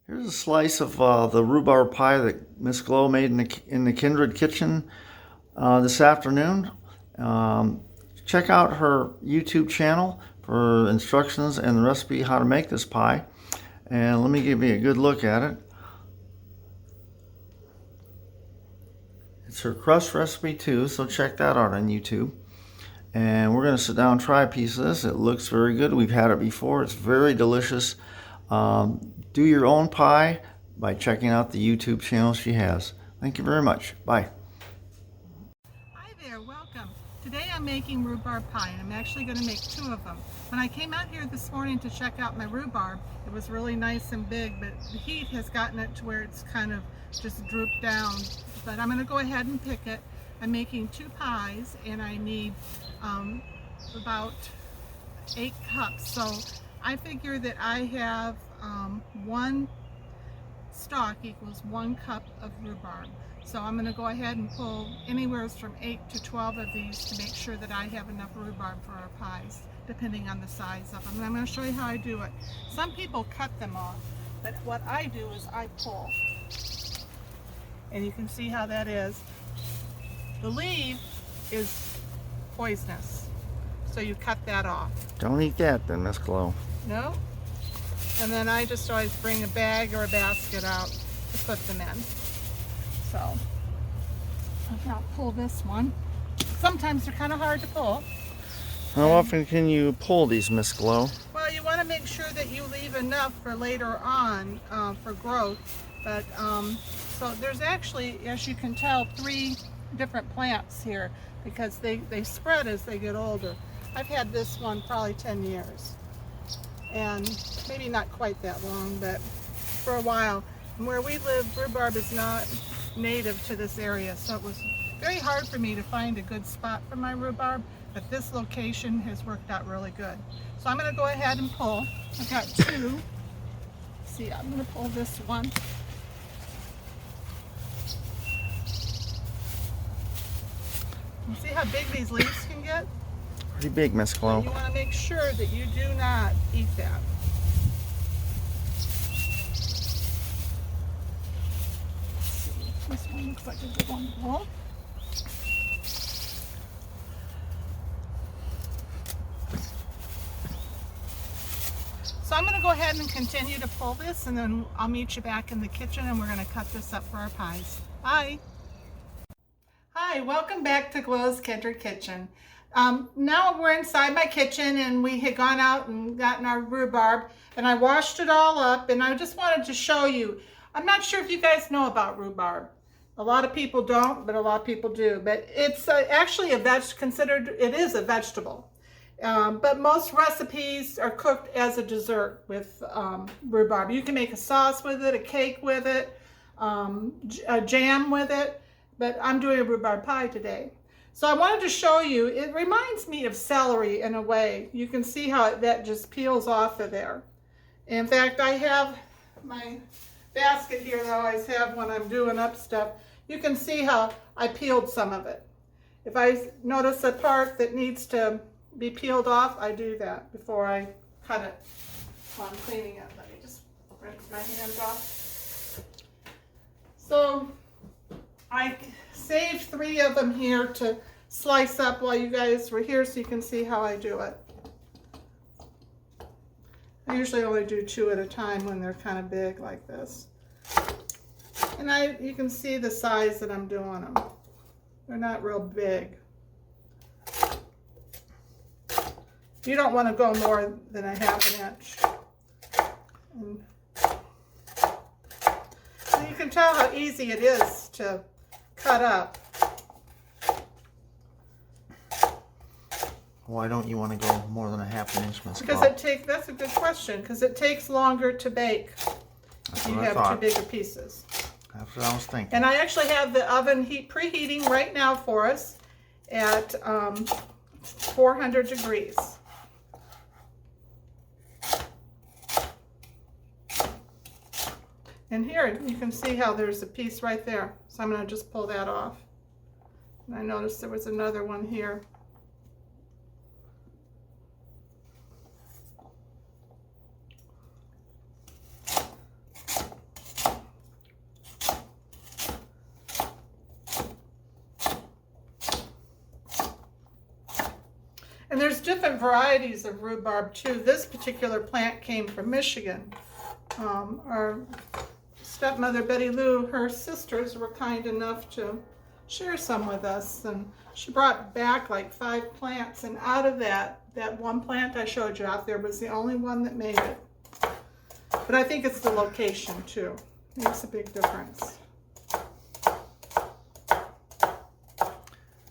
Here's a slice of the rhubarb pie that Miss Glow made in the Kindred kitchen this afternoon. Check out her YouTube channel for instructions and the recipe how to make this pie. And let me give you a good look at it. It's her crust recipe too, so check that out on YouTube. And we're going to sit down and try a piece of this. It looks very good. We've had it before. It's very delicious. Do your own pie by checking out the YouTube channel she has. Thank you very much. Bye. Hi there, welcome. Today I'm making rhubarb pie, and I'm actually going to make 2 of them. When I came out here this morning to check out my rhubarb, it was really nice and big, but the heat has gotten it to where it's kind of just drooped down. But I'm going to go ahead and pick it. I'm making 2 pies, and I need about 8 cups. So I figure that I have 1 stalk equals 1 cup of rhubarb. So I'm going to go ahead and pull anywhere from 8 to 12 of these to make sure that I have enough rhubarb for our pies, depending on the size of them. And I'm going to show you how I do it. Some people cut them off, but what I do is I pull. And you can see how that is. The leaf is poisonous, so you cut that off. Don't eat that then, Miss Glow. No? And then I just always bring a bag or a basket out to put them in. So I'll pull this one. Sometimes they're kind of hard to pull. How often can you pull these, Miss Glow? Well, you want to make sure that you leave enough for later on for growth. But so there's actually, as you can tell, 3 different plants here because they spread as they get older. I've had this one probably 10 years. And maybe not quite that long, but for a while. And where we live, rhubarb is not native to this area, so it was very hard for me to find a good spot for my rhubarb, but this location has worked out really good. So I'm going to go ahead and pull. I've got 2. See, I'm going to pull this one. You see how big these leaves can get? Pretty big, Miss Glow. You want to make sure that you do not eat that. This one looks like a good one to pull. So I'm going to go ahead and continue to pull this, and then I'll meet you back in the kitchen and we're going to cut this up for our pies. Bye! Hi, welcome back to Glow's Kindred Kitchen. Now we're inside my kitchen, and we had gone out and gotten our rhubarb, and I washed it all up, and I just wanted to show you. I'm not sure if you guys know about rhubarb. A lot of people don't, but a lot of people do. But it's actually it is a vegetable. But most recipes are cooked as a dessert with rhubarb. You can make a sauce with it, a cake with it, a jam with it, but I'm doing a rhubarb pie today. So I wanted to show you, it reminds me of celery in a way. You can see how that just peels off of there. In fact, I have my basket here that I always have when I'm doing up stuff. You can see how I peeled some of it. If I notice a part that needs to be peeled off, I do that before I cut it while I'm cleaning it. Let me just rinse my hands off. So I saved 3 of them here to slice up while you guys were here so you can see how I do it. I usually only do 2 at a time when they're kind of big like this. And you can see the size that I'm doing them. They're not real big. You don't want to go more than a ½ inch. And you can tell how easy it is to cut up. Why don't you want to go more than a ½ inch, Miss Glow? Because that's a good question, because it takes longer to bake if you have too big of pieces. That's what I was thinking. And I actually have the oven preheating right now for us at 400 degrees. And here you can see how there's a piece right there. So I'm going to just pull that off. And I noticed there was another one here. And there's different varieties of rhubarb too. This particular plant came from Michigan. Our stepmother, Betty Lou, her sisters were kind enough to share some with us. And she brought back like 5 plants. And out of that one plant I showed you out there was the only one that made it. But I think it's the location too. Makes a big difference.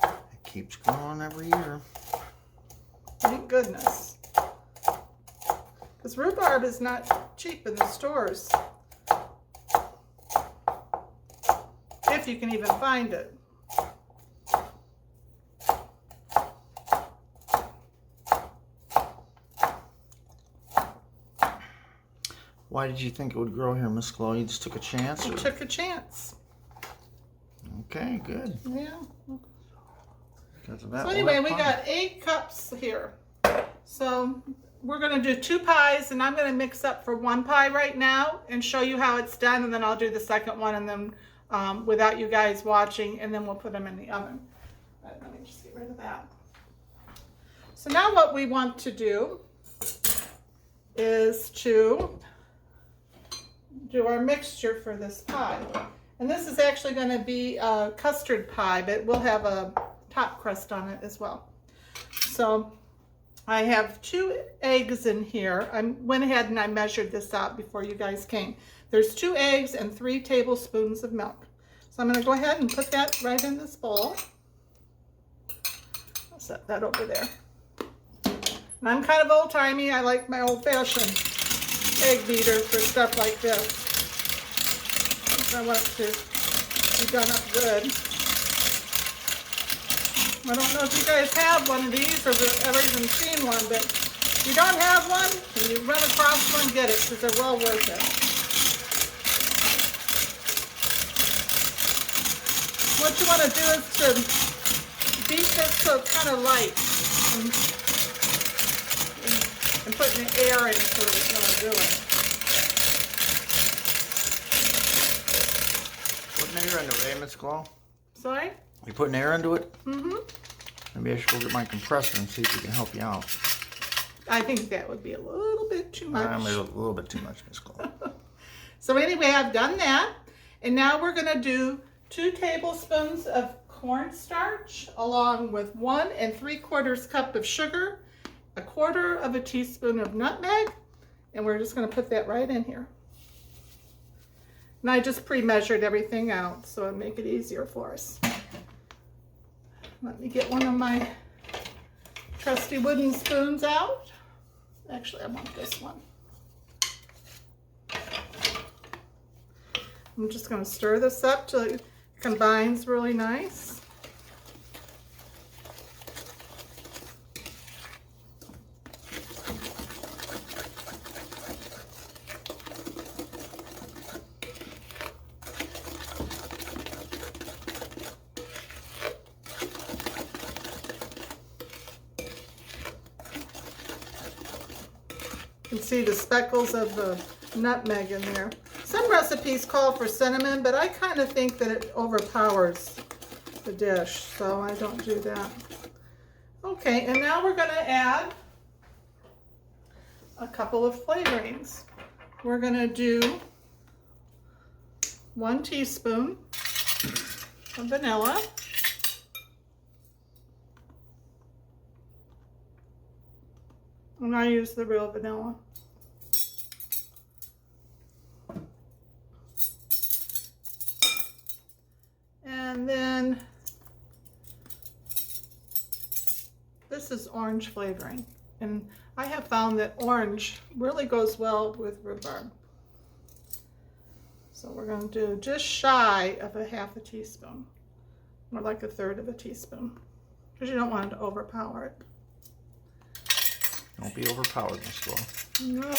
It keeps growing every year. Thank goodness. Because rhubarb is not cheap in the stores. If you can even find it. Why did you think it would grow here, Miss Chloe? You just took a chance? I took a chance. Okay, good. Yeah. Because of that, So anyway, we got 8 cups here. So we're going to do 2 pies, and I'm going to mix up for 1 pie right now and show you how it's done, and then I'll do the second one, and then without you guys watching, and then we'll put them in the oven. Let me just get rid of that. So now what we want to do is to do our mixture for this pie. And this is actually going to be a custard pie, but we'll have a top crust on it as well. So I have 2 eggs in here. I went ahead and I measured this out before you guys came. There's 2 eggs and 3 tablespoons of milk. So I'm going to go ahead and put that right in this bowl. I'll set that over there. And I'm kind of old-timey. I like my old-fashioned egg beater for stuff like this. I want it to be done up good. I don't know if you guys have one of these or have ever even seen one, but if you don't have one, and you run across one, get it, because they're well worth it. What you want to do is to beat this so it's kind of light and putting the air into it is what I'm doing. Putting air into it, eh, Miss Chloe? Sorry? You putting air into it? Mm-hmm. Maybe I should go get my compressor and see if we can help you out. I think that would be a little bit too much. A little bit too much, Miss Chloe. So anyway, I've done that. And now we're going to do 2 tablespoons of cornstarch along with 1 3/4 cup of sugar, 1/4 teaspoon of nutmeg, and we're just going to put that right in here. And I just pre-measured everything out so it'll make it easier for us. Let me get one of my trusty wooden spoons out. Actually, I want this one. I'm just going to stir this up till it combines really nice. You can see the speckles of the nutmeg in there. Some recipes call for cinnamon, but I kind of think that it overpowers the dish, so I don't do that. Okay, and now we're going to add a couple of flavorings. We're going to do 1 teaspoon of vanilla. And I use the real vanilla. And then this is orange flavoring. And I have found that orange really goes well with rhubarb. So we're going to do just shy of 1/2 teaspoon, or like 1/3 teaspoon, because you don't want it to overpower it. Don't be overpowered, Miss Chloe. No.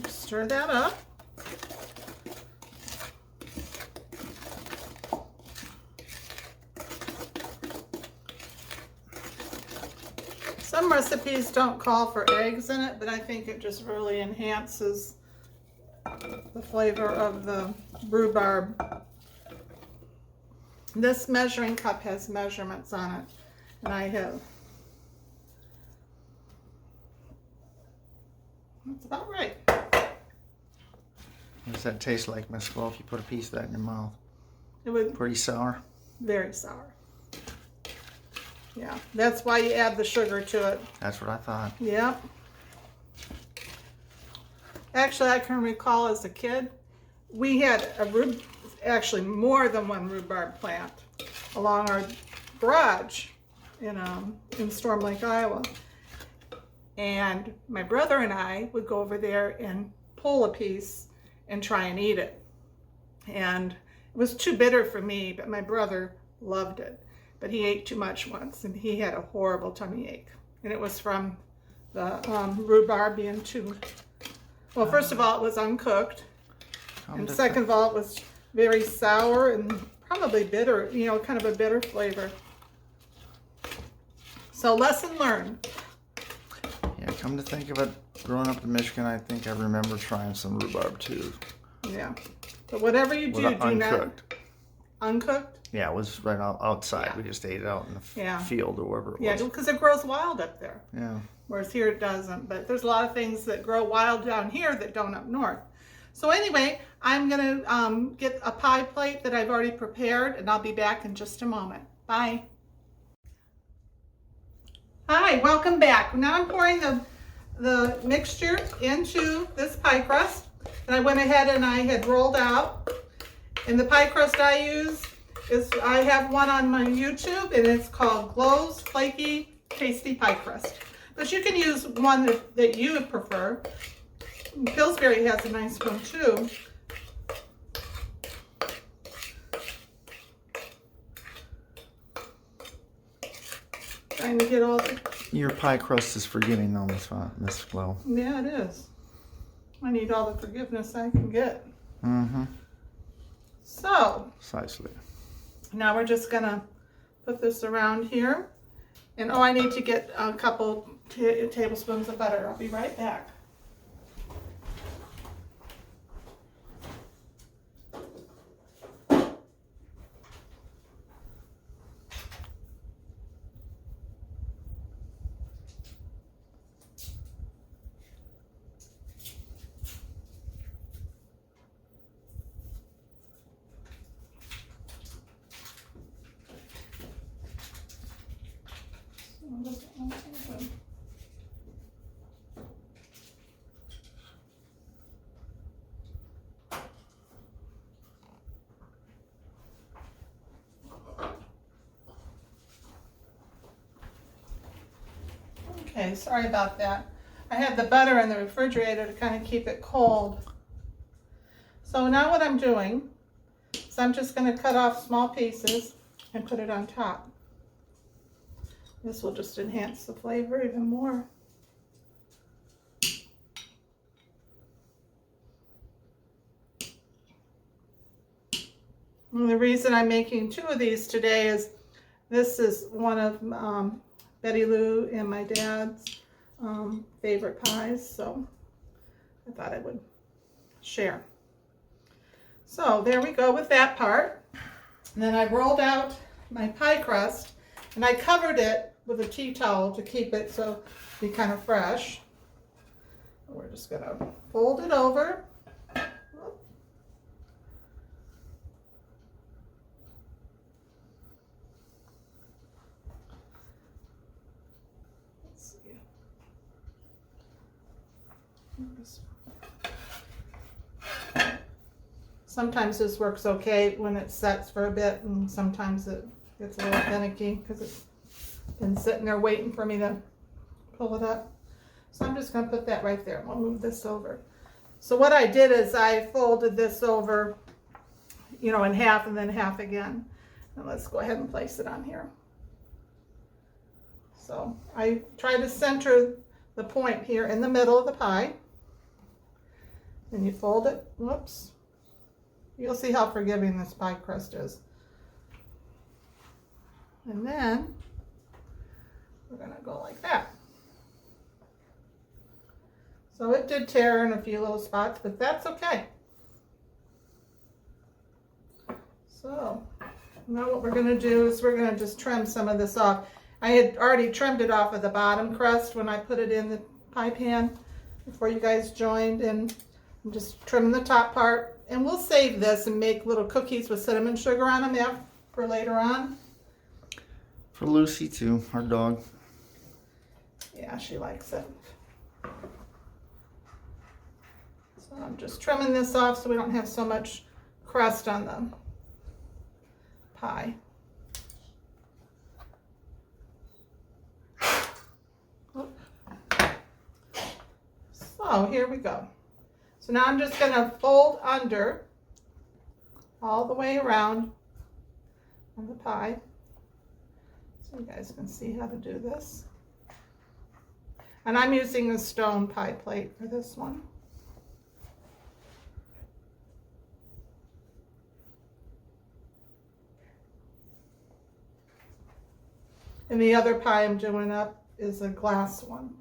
Stir that up. Some recipes don't call for eggs in it, but I think it just really enhances the flavor of the rhubarb This measuring cup has measurements on it, and I have, that's about right. What does that taste like, Miss Flo, if you put a piece of that in your mouth? It would Pretty sour? very sour. Yeah, that's why you add the sugar to it. That's what I thought. Yep. Actually, I can recall as a kid, we had actually more than one rhubarb plant along our garage in Storm Lake, Iowa. And my brother and I would go over there and pull a piece and try and eat it. And it was too bitter for me, but my brother loved it. But he ate too much once, and he had a horrible tummy ache. And it was from the rhubarb being too... Well, first of all, it was uncooked. And second of all, it was very sour and probably bitter, kind of a bitter flavor. So lesson learned. Yeah, come to think of it, growing up in Michigan, I think I remember trying some rhubarb too. Yeah. But whatever you do, do uncooked. Not... Uncooked? Yeah, it was right outside. Yeah. We just ate it out in the field or wherever it was. Yeah, because it grows wild up there. Yeah. Whereas here it doesn't. But there's a lot of things that grow wild down here that don't up north. So anyway, I'm going to get a pie plate that I've already prepared, and I'll be back in just a moment. Bye. Hi, welcome back. Now I'm pouring the mixture into this pie crust. And I went ahead and I had rolled out. And the pie crust I use is, I have one on my YouTube, and it's called Glow's Flaky-Tasty Pie Crust. But you can use one that you would prefer. Pillsbury has a nice one too. Trying to get all the... Your pie crust is forgiving though, Miss Flo. Yeah, it is. I need all the forgiveness I can get. Mm-hmm. So, precisely. Now we're just gonna put this around here. And I need to get a couple tablespoons of butter. I'll be right back. Okay, sorry about that. I had the butter in the refrigerator to kind of keep it cold. So now what I'm doing is I'm just going to cut off small pieces and put it on top. This will just enhance the flavor even more. And the reason I'm making two of these today is this is one of Betty Lou and my dad's favorite pies, so I thought I would share. So there we go with that part. And then I rolled out my pie crust and I covered it with a tea towel to keep it so it'd be kind of fresh. We're just gonna fold it over. Let's see. Sometimes this works okay when it sets for a bit, and sometimes it gets a little finicky because it's been sitting there waiting for me to pull it up. So I'm just going to put that right there. We'll move this over. So what I did is I folded this over, in half and then half again. And let's go ahead and place it on here. So I try to center the point here in the middle of the pie. Then you fold it. Whoops. You'll see how forgiving this pie crust is. And then we're going to go like that. So it did tear in a few little spots, but that's okay. So Now what we're going to do is we're going to just trim some of this off. I had already trimmed it off of the bottom crust when I put it in the pie pan before you guys joined, and I'm just trimming the top part. And we'll save this and make little cookies with cinnamon sugar on them for later on. For Lucy too, our dog. Yeah, she likes it. So I'm just trimming this off so we don't have so much crust on the pie. So here we go. So now I'm just going to fold under all the way around on the pie so you guys can see how to do this. And I'm using a stone pie plate for this one. And the other pie I'm doing up is a glass one.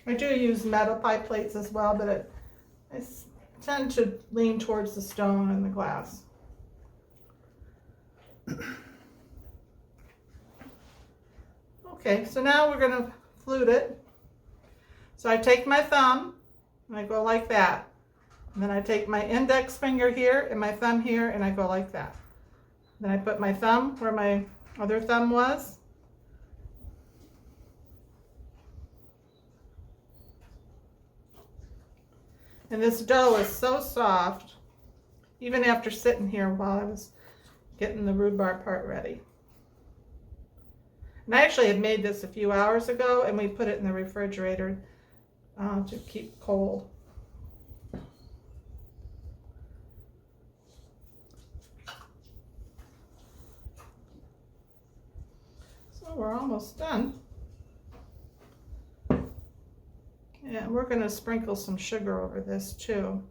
I do use metal pie plates as well, but I tend to lean towards the stone and the glass. Okay, so now we're going to flute it. So I take my thumb and I go like that. And then I take my index finger here and my thumb here and I go like that. Then I put my thumb where my other thumb was. And this dough is so soft, even after sitting here while I was getting the rhubarb part ready. And I actually had made this a few hours ago, and we put it in the refrigerator to keep cold. So we're almost done. And we're going to sprinkle some sugar over this too.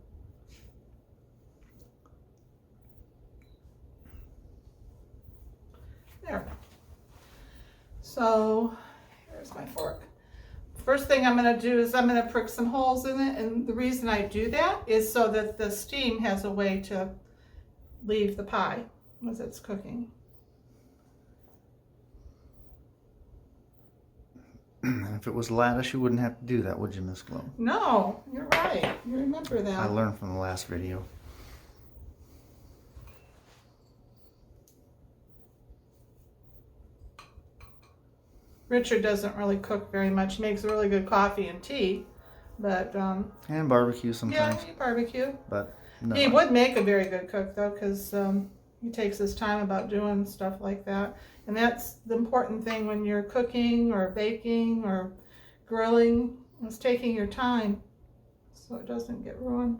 There. So here's my fork. First thing I'm going to do is I'm going to prick some holes in it, and the reason I do that is so that the steam has a way to leave the pie as it's cooking. And if it was lattice, you wouldn't have to do that, would you, Miss Glow? No, you're right. You remember that. I learned from the last video. Richard doesn't really cook very much. He makes really good coffee and tea, but and barbecue sometimes. yeah, he barbecue. But no. He would make a very good cook though, because he takes his time about doing stuff like that. And that's the important thing when you're cooking or baking or grilling, is taking your time so it doesn't get ruined.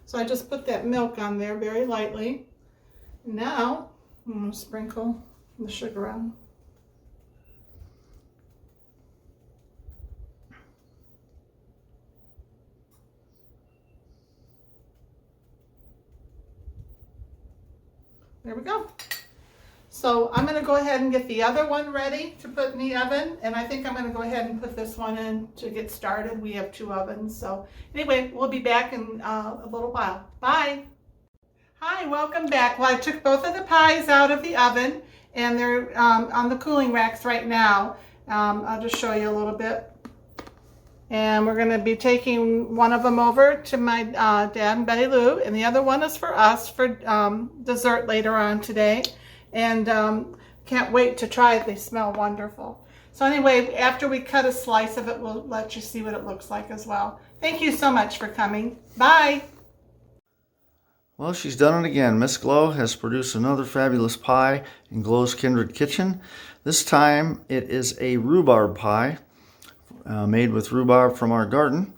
So I just put that milk on there very lightly. Now I'm going to sprinkle the sugar on. There we go. So I'm going to go ahead and get the other one ready to put in the oven, and I think I'm going to go ahead and put this one in to get started. We have 2 ovens. So anyway, we'll be back in a little while. Bye. Hi, welcome back. Well, I took both of the pies out of the oven, and they're on the cooling racks right now. I'll just show you a little bit. And we're going to be taking one of them over to my dad and Betty Lou, and the other one is for us for dessert later on today. And can't wait to try it. They smell wonderful. So anyway, after we cut a slice of it, we'll let you see what it looks like as well. Thank you so much for coming. Bye. Well, she's done it again. Miss Glow has produced another fabulous pie in Glow's Kindred Kitchen. This time it is a rhubarb pie made with rhubarb from our garden.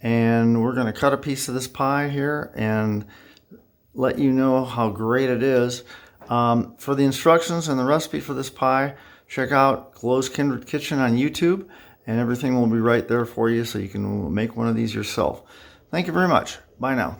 And we're going to cut a piece of this pie here and let you know how great it is. For the instructions and the recipe for this pie, check out Glow's Kindred Kitchen on YouTube, and everything will be right there for you so you can make one of these yourself. Thank you very much. Bye now.